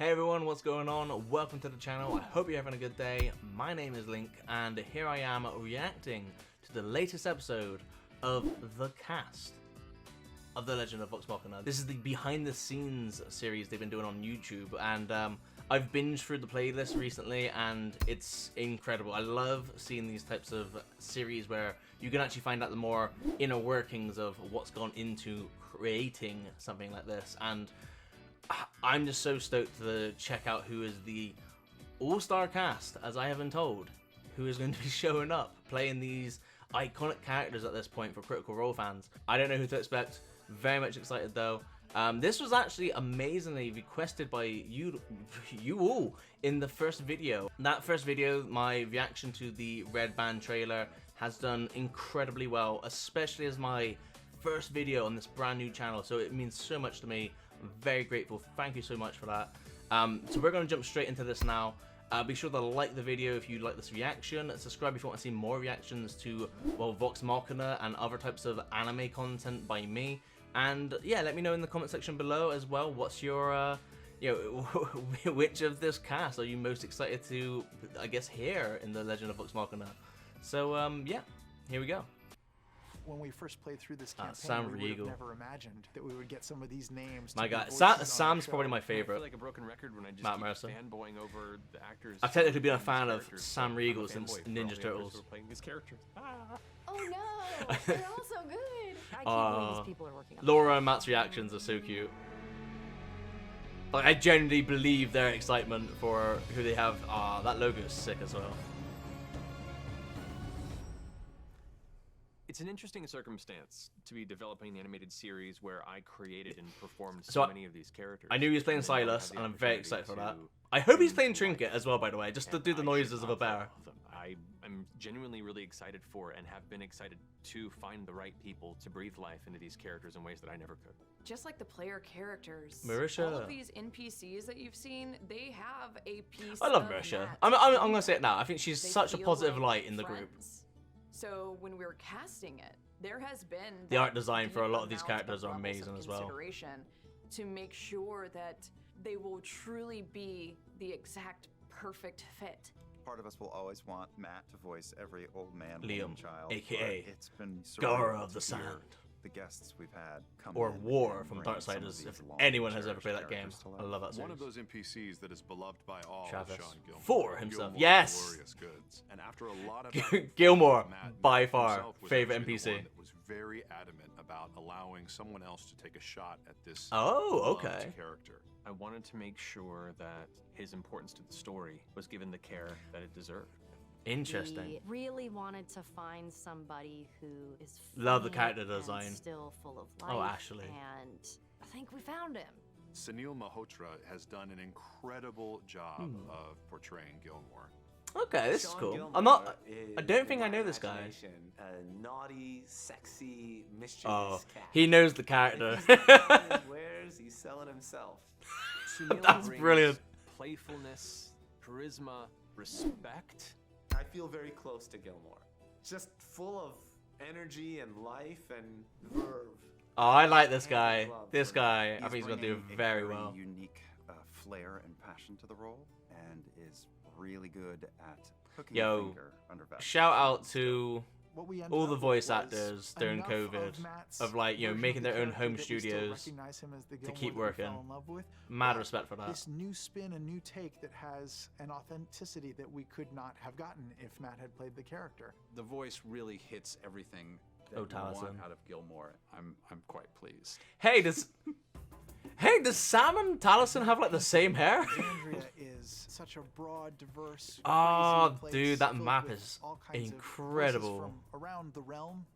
Hey everyone, what's going on? Welcome to the channel. I hope you're having a good day. My name is Link, and here I am reacting to the latest episode of the cast of The Legend of Vox Machina. This is the behind the scenes series they've been doing on YouTube, and I've binged through the playlist recently, and it's incredible. I love seeing these types of series where you can actually find out the more inner workings of what's gone into creating something like this, and I'm just so stoked to check out who is the all-star cast, as I have been told, who is going to be showing up, playing these iconic characters at this point for Critical Role fans. I don't know who to expect. Very much excited though. This was actually amazingly requested by you all in the first video. That first video, my reaction to the Red Band trailer, has done incredibly well, especially as my first video on this brand new channel, so it means so much to me. I'm very grateful. Thank you so much for that. So we're going to jump straight into this now. Be sure to like the video if you like this reaction. Subscribe if you want to see more reactions to, well, Vox Machina and other types of anime content by me. And yeah, let me know in the comment section below as well. What's your, which of this cast are you most excited to, I guess, hear in The Legend of Vox Machina? So yeah, here we go. When we first played through this campaign, Sam we would Riegel. have never imagined that we would get some of these names. My to be God, voices on the Sam's show. probably my I favorite. feel like a broken record when I just Matt keep Mercer. fanboying over the actors. I've technically been a and these fan of characters, Sam so I'm a Riegel since fanboy for all Ninja the actors Turtles. who are playing these characters. Oh no, they're all so good. I can't believe these people are working on Laura and Matt's reactions are so cute. Like, I genuinely believe their excitement for who they have. Ah, that logo is sick as well. It's an interesting circumstance to be developing the animated series where I created and performed So so many of these characters. I knew he was playing and then now I Silas, have the and I'm very opportunity excited for that. to I hope he's bring playing to Trinket life. as well, by the way, just to And do the I noises should of a not fall bear. off them. I'm genuinely really excited for and have been excited to find the right people to breathe life into these characters in ways that I never could. Just like the player characters. Marisha. All of these NPCs that you've seen, they have a piece I love of Marisha. Matt I'm in gonna say it them. now. I think she's They such a feel positive like light in the group. friends. So when we were casting it, there has been The that art design for a deep lot of these amount characters are levels of amazing as well. consideration to make sure that they will truly be the exact perfect fit. Part of us will always want Matt to voice every old man, Liam, woman, child. aka but it's been Gara surreal of the to hear Sand. The guests we've had come Or in War and from bring some of Darksiders, these if long anyone has ever cherished played that game. characters to I life. love that series. One of those NPCs that is beloved by all Travis. is Sean Gilmore. For himself. Gilmore Yes! is glorious goods. And after a lot of back and forth, Gilmore, Matt by far, himself was favorite actually the NPC. one that was very adamant about allowing someone else to take a shot at this Oh, beloved okay. character. I wanted to make sure that his importance to the story was given the care that it deserved. Interesting. We really wanted to find somebody who is Love the funny character and design. still full of Oh, life. Ashley. And I think we found him. Sunil Malhotra has done an incredible job of portraying Gilmore. Okay, this is Sean cool. Gilmore I'm not. is, I don't in think I my know this guy. imagination, a naughty, sexy, mischievous Oh, cat. he knows the character. If he's not selling his wares, he's selling himself. Sunil That's brings brilliant. Playfulness, charisma, respect. I feel very close to Gilmore. Just full of energy and life and verve. Oh, I like this guy. Love This for guy, I He's think he's gonna do bringing a very well. unique flair and passion to the role, and is really good at hooking Yo, the finger under Vash's Shout out skill. to What we ended all up the with voice was actors during enough COVID, Matt's of, like, you know, version making of the their own character home that we still studios recognize him as the to Gilmore keep that we fell working. in love with, Mad but respect for that. This new spin, a new take that has an authenticity that we could not have gotten if Matt had played the character. The voice really hits everything that Oh, we want Taliesin. out of Gilmore. I'm quite pleased. Hey, does Sam and Taliesin have like the same hair? Andrea is such a broad, diverse, Oh, crazy place dude, that filled map with is all kinds of incredible. voices from around the realm,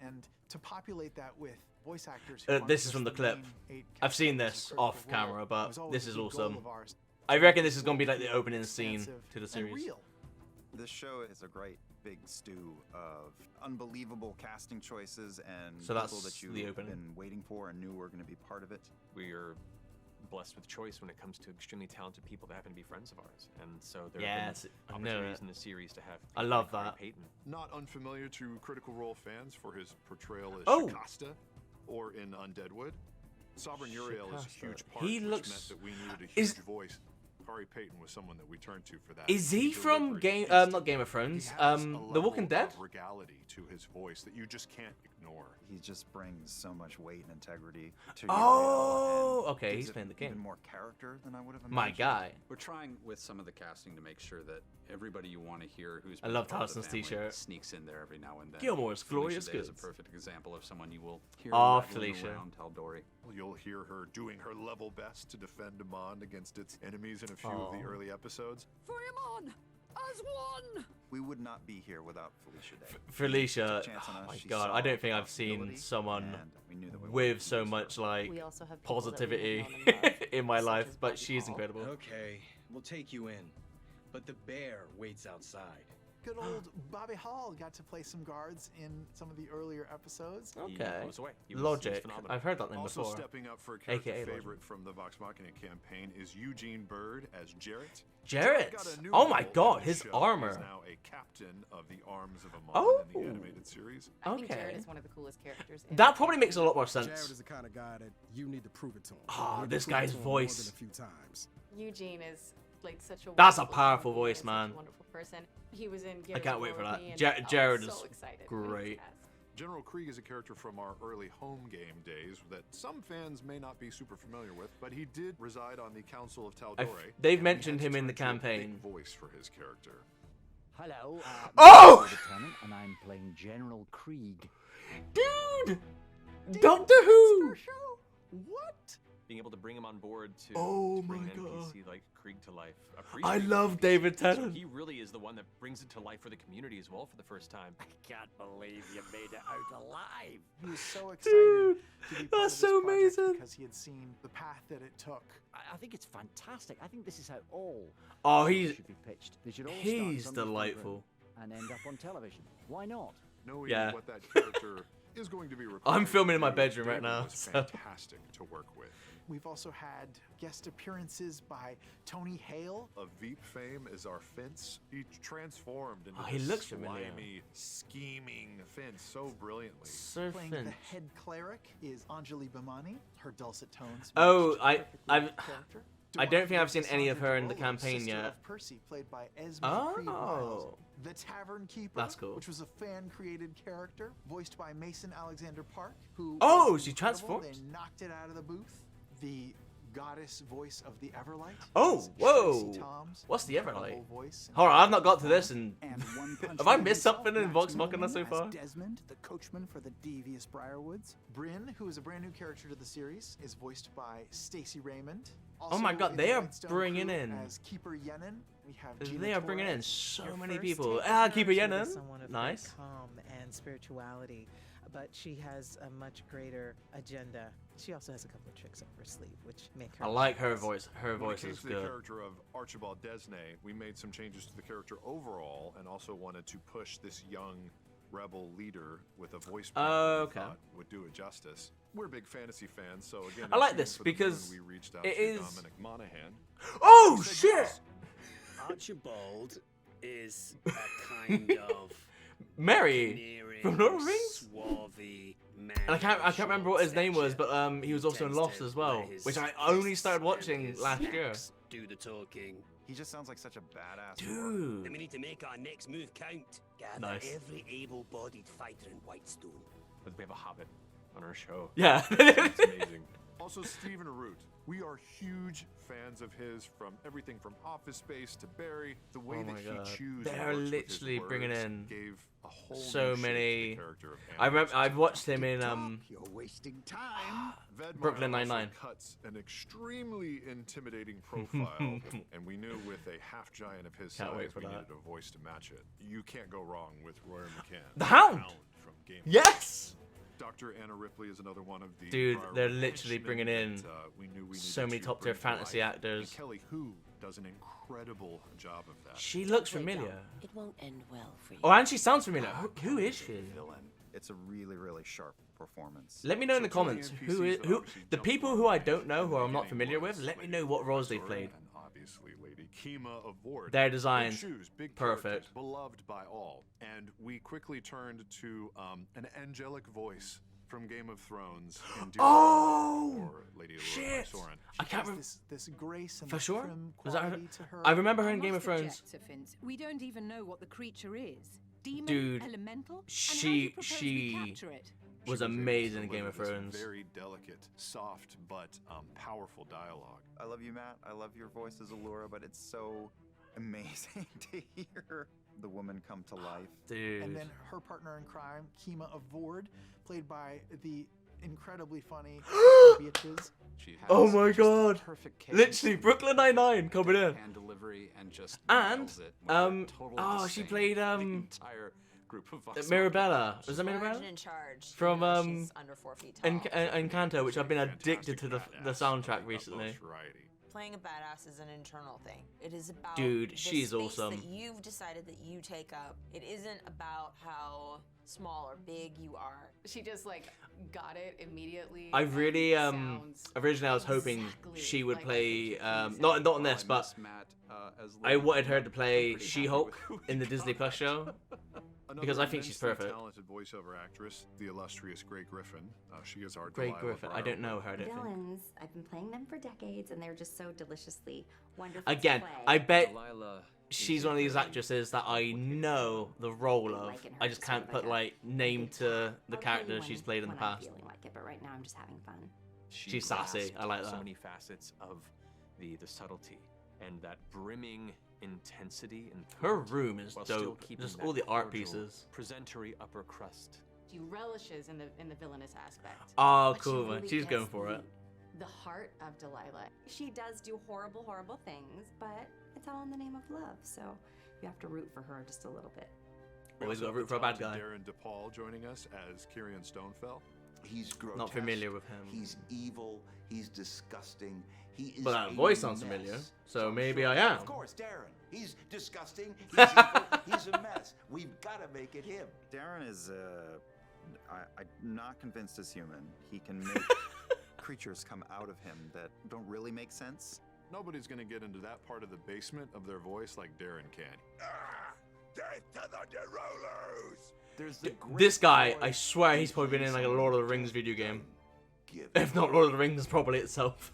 and to populate that with voice actors. Who aren't This is just from the clip. main 8 I've seen characters this in Critical off camera, Role but was always this a is big goal awesome. of ours. I reckon this is gonna be like the opening scene Expansive to the and series. real. This show is a great big stew of unbelievable casting choices and So that's people that the you've opening. been waiting for and knew were going to be part of it. We are blessed with choice when it comes to extremely talented people that happen to be friends of ours. And so there Yes, have I been know opportunities it. in the series to have I people love like Corey that. Payton. Not unfamiliar to Critical Role fans for his portrayal as Oh. Shikasta or in Undeadwood. Sovereign Uriel is a huge part, He which looks- meant that we needed a is- huge voice. Kari Payton was someone that we turned to for that. Is he from delivered not Game of Thrones, He has a The level Walking Dead? of regality to his voice that you just can't ignore. He just brings so much weight and integrity to Oh, Uriel, and okay, gives he's it playing the king. Even more character than I would have imagined. My guy. We're trying with some of the casting to make sure that everybody you want to hear who's I been love part of the Tarson's family t-shirt. sneaks in there every now and then. Gilmore's Glorious Felicia Day is a Goods. perfect example of someone you will hear Oh, rattling Felicia. around Tal'Dorei. You'll hear her doing her level best to defend Amon against its enemies in a few of the Aw. early episodes. As one! We would not be here without Felicia Day. Felicia, Took a chance on oh us, my she god, saw I don't think the I've seen possibility, someone and we knew that we with wanted to so use her. much like We also have people that we positivity have known and loved, in my such life, as but Bobby she's Hall. incredible. Okay, we'll take you in. But the bear waits outside. Good old Bobby Hall got to play some guards in some of the earlier episodes. He Okay. blows away. He was Logic. phenomenal. I've heard that name Also before. stepping up for a character AKA favorite Logic. from the Vox Machina campaign is Eugene Bird as Jarrett. Jarrett. Got a new Oh my role god, in the his show. armor. He's now a captain of the Arms of Amon Oh. in the animated series. I think Okay. Jared is one of the coolest characters. In That probably makes a lot more Jared sense. is the kind of guy that you need to prove it to him. Ah, You need to this prove it guy's to him more voice. than a few times. Eugene is like such a. That's a wonderful powerful human being voice, and such a man. wonderful person. He was in. I can't wait for that. Ja- Jared so is excited. great. Yes. General Krieg is a character from our early home game days that some fans may not be super familiar with, but he did reside on the Council of Tal'Dorei. they've and we mentioned had to him in turn the to a big campaign. voice for his character. Hello, Oh! Lieutenant, and I'm playing General Krieg. Dude! Doctor Who! What? Being able to bring him on board to, Oh to bring my an God. NPC like Krieg to life. I Appreciate love NPC. David So Tennant. he really is the one that brings it to life for the community as well for the first time. I can't believe you made it out alive. He was so excited Dude, to be part that's of this so project amazing. because he had seen the path that it took. I think it's fantastic. I think this is how all Oh, shows he's should be pitched. They should all start he's from the front delightful. row and end up on television. Why not? Knowing Yeah. what that character is going to be required. I'm filming in my to do, bedroom right David now, was so- fantastic to work with. We've also had guest appearances by Tony Hale. Of Veep fame is our Fence. He transformed into Oh, he this looks familiar. slimy, scheming Fence so brilliantly. Sir Playing Finch. the head cleric is Anjali Bhimani. Her dulcet tones. Oh, matched I- perfectly I've- with the character. I don't think I've seen any of Cassandra her in the DeRollo, campaign sister yet. of Percy, played by Esme Creed Wiles. Oh. The Tavern Keeper, That's cool. which was a fan-created character, voiced by Mason Alexander Park, who Oh, was she incredible. transformed? They knocked it out of the booth. The goddess voice of the Everlight. Oh, is whoa. Tracy Toms, What's the incredible Everlight? voice and Hold on, I've not got to this and And One Punch have I Man missed himself, something in Max Vox Machina Nolan so as far? Desmond, the coachman for the devious Briarwoods. Bryn, who is a brand new character to the series, is voiced by Stacey Raymond. Oh my Also God, in they the are Whitestone bringing crew in- as Keeper Yenin. We have Gina they are bringing in Torres. so Your many first people. take Ah, on keep her, it she Yenin. was someone of great Nice. calm and spirituality, but she has a much greater agenda. She also has a couple of tricks up her sleeve, which make her. I like her famous. voice. Her When it voice came is to the good. character of Archibald Desney, we made some changes to the character overall and also wanted to push this young rebel leader with a voice print that we Okay. thought would do it justice. We're big fantasy fans, so again, I like in this Tune for the because Moon, we reached out it to is- Dominic Monaghan. Oh He said shit! yes. Archibald is a kind of Mary from Lord of the Rings. swarthy man. And I can't of remember what his short name was, stature. but he was also in Tends Lost to as well, let his which I only fists started and watching his last year. acts do the talking. He just sounds like such a badass. Dude. And we need to make our next move count. Gather Nice. every able-bodied fighter in Whitestone. We have a Hobbit on our show. Yeah. It's amazing. Also, Stephen Root. We are huge fans of his, from everything from Office Space to Barry. The way Oh that my he God. chews They're words with his literally bringing words in gave a whole so new shape to the many. character of I remember Anderson. I've watched him in You're wasting time. Vedmire Brooklyn also Nine-Nine. cuts an extremely intimidating profile, and we knew with a half giant of his Can't wait size, for we that. needed a voice to match it. You can't go wrong with Roy McCann. The Hound! From Game of Yes. Dr. Anna Ripley is another one of the Dude, prior they're ones literally that, bringing in we knew we so needed many to top-tier bring to fantasy life. actors. And Kelly Hu does an incredible job of that. She looks familiar. It won't end well for you. Oh, and she sounds familiar. Who is she? Villain. It's a really, really sharp performance. Let me know in the So two of the comments who is NPCs who obviously the jumped people off who I the don't page know in who the I'm not beginning familiar with. was Let me Lady know what roles they Azura played. And obviously Lady Kima of Ward. Their Big designs, shoes, big perfect. characters, beloved by all. And we quickly turned to an angelic voice from Game of Thrones in Oh, or Lady Allura shit! by Soren. I can't remember. This grace and For sure? prim Was that her? quality to her. I remember her I in Game of must Thrones. object, Finns. We don't even know what the creature is. Demon, Dude, elemental, and how do you propose we capture it? was She able to amazing in Game deliver of this Thrones. Very delicate, soft, but powerful dialogue. I love you, Matt. I love your voice as Allura, but it's so amazing to hear the woman come to life. Dude. And then her partner in crime, Kima of Vord, played by the incredibly funny Beatriz. Oh my god! perfect Literally, Brooklyn Nine-Nine coming in. Hand delivery and just And nails it with a total oh, she disdain. played The entire group of Vox Mirabella. Was that Mirabella? in charge. From She's under 4 feet tall. Encanto, which I've been addicted to the soundtrack recently. Playing a badass is an internal thing. It is about Dude, the she's space awesome. that you've decided that you take up. It isn't about how small or big you are. She just like got it immediately. I really originally I was hoping she would play not on this, but I wanted her to play She-Hulk in the Disney Plus show because I think she's immensely perfect. Talented voiceover actress, the illustrious Grey Griffin. She is our Grey Delilah Griffin. I don't know her. I don't think. Villains, I've been playing them for decades, and they're just so deliciously wonderful. Again, to play. I bet she's one of these actresses that I know the role of. I just can't put like name to the character she's played in the when I'm past. feeling like it, but right now I'm just having fun. She's sassy. I like So that. many facets of the subtlety and that brimming intensity and Her room is while still dope. keeping Just that all the art cordial, pieces. presentery upper crust. She relishes in the villainous aspect. Oh, But she cool, man. really She's going gets for it. The heart of Delilah. She does do horrible, horrible things, but it's all in the name of love, so you have to root for her just a little bit. Always Also got to root have for a bad the guy. talented Darren DePaul joining us as Kyrian Stonefell. He's grotesque. Not familiar with him. He's evil. He's disgusting. He is But that a voice sounds mess. familiar, so I'm maybe sure- I am. Of course, Darren. He's disgusting. He's evil. He's a mess. We've got to make it him. Darren is, I'm not convinced as human. He can make creatures come out of him that don't really make sense. Nobody's going to get into that part of the basement of their voice like Darren can. Death to the Derolers! There's the This guy, I swear he's probably been in like a Lord of the Rings video game. If not Lord of the Rings, probably itself.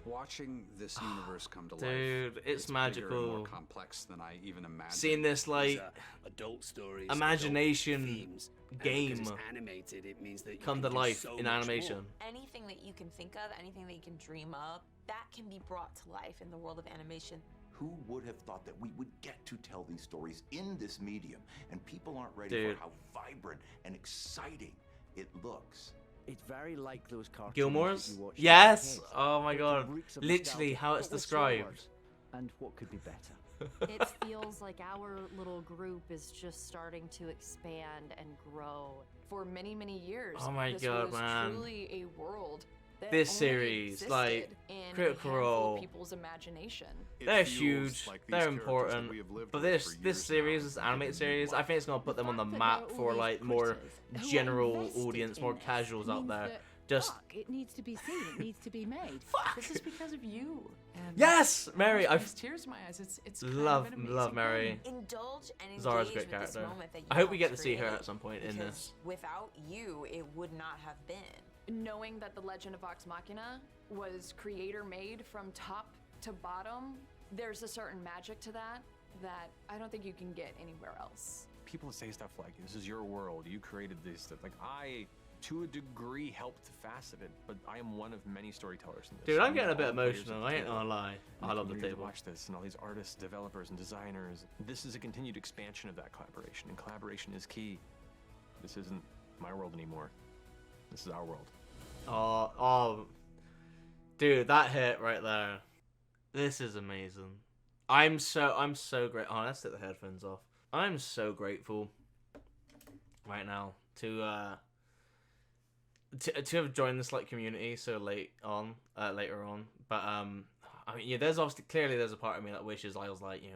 Watching this universe come to life, Dude, it's bigger and magical. more complex than I even imagined. Seeing this like adult stories, imagination adult themes, and game because it's animated, it means that you come can to do life so in much animation. more. Anything that you can think of, anything that you can dream up, that can be brought to life in the world of animation. Who would have thought that we would get to tell these stories in this medium, and people aren't ready Dude. for how vibrant and exciting it looks. It's very like those cartoons Gilmore's? that you watch as a Yes! kid. Oh my With god. the roots of Literally nostalgia. how it's What was described. yours? And what could be better? It feels like our little group is just starting to expand and grow. For many, many years. Oh my this god, was man. truly a world that This only series, existed like, in Critical a handful Role. of people's imagination. They're feels huge, like these they're characters that important, we have lived but with this for this years series, now this have animated given new series, I life. think it's gonna put them on the fact that map there are for all like these more critters who are general invested audience, in more this casuals out means there. that, Just fuck, it needs to be seen. It needs to be made. This is because of you. And yes, Mary. There's I've tears in my eyes. It's kind love of an amazing love Mary. Indulge and Zara's a engage great with this character. moment that you I hope we helped get to see her create, at some point in because this. without you, it would not have been. Knowing that the Legend of Vox Machina was creator made from top to bottom, there's a certain magic to that that I don't think you can get anywhere else. People say stuff like, "This is your world. You created this stuff." Like I, to a degree, helped facet it, but I am one of many storytellers in this. Dude, I'm We getting a all bit players at emotional. the I ain't table. gonna lie. I love the community table. Watch this, and all these artists, developers, and designers. This is a continued expansion of that collaboration, and collaboration is key. This isn't my world anymore. This is our world. Oh, dude, that hit right there. This is amazing. I'm so great. Oh, let's take the headphones off. I'm so grateful right now to have joined this like community so later on. But I mean, yeah, there's obviously clearly there's a part of me that wishes I was like you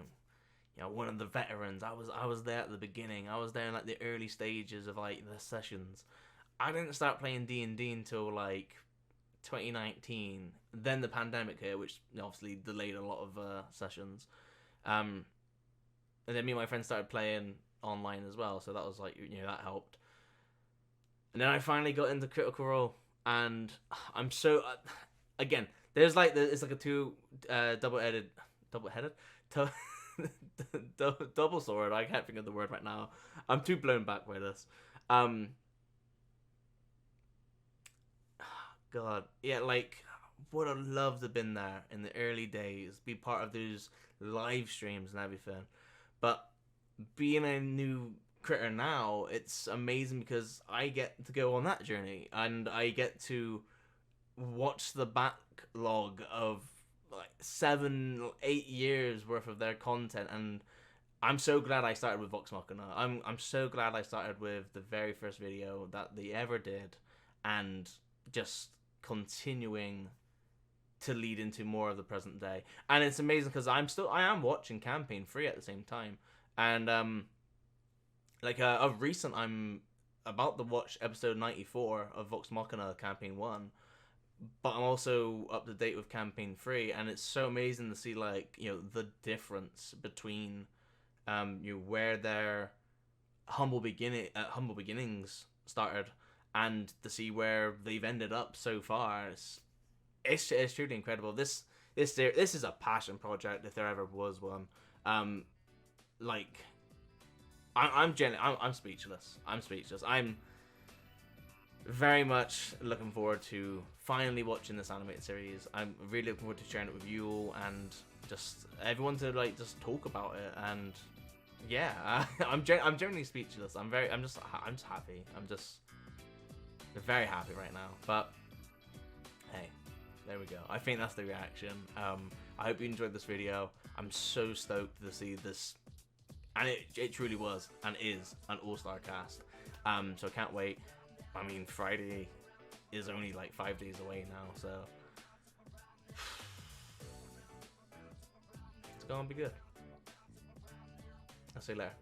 know one of the veterans. I was there at the beginning. I was there in like the early stages of like the sessions. I didn't start playing D&D until like 2019. Then the pandemic hit, which obviously delayed a lot of sessions. And then me and my friends started playing online as well, so that was like that helped. And then I finally got into Critical Role, and I'm so again. There's like it's like a double-headed, double sword. I can't think of the word right now. I'm too blown back by this. God, yeah, like would have loved to have been there in the early days, be part of those live streams and everything. But being a new critter now, it's amazing because I get to go on that journey and I get to watch the backlog of like 7-8 years worth of their content, and I'm so glad I started with Vox Machina. I'm so glad I started with the very first video that they ever did, and just continuing to lead into more of the present day. And it's amazing because I am watching Campaign 3 at the same time, and of recent I'm about to watch episode 94 of Vox Machina Campaign 1, but I'm also up to date with Campaign 3, and it's so amazing to see like, you know, the difference between where their humble beginnings started and to see where they've ended up so far. It's truly incredible. This is a passion project if there ever was one. I'm speechless. I'm very much looking forward to finally watching this animated series. I'm really looking forward to sharing it with you all and just everyone to like just talk about it. And yeah, I'm generally speechless. I'm just happy. I'm just very happy right now. But hey, there we go. I think that's the reaction. I hope you enjoyed this video. I'm so stoked to see this, and it truly was and is an all-star cast. So I can't wait. I mean, Friday is only like 5 days away now, so it's gonna be good. I'll see you later.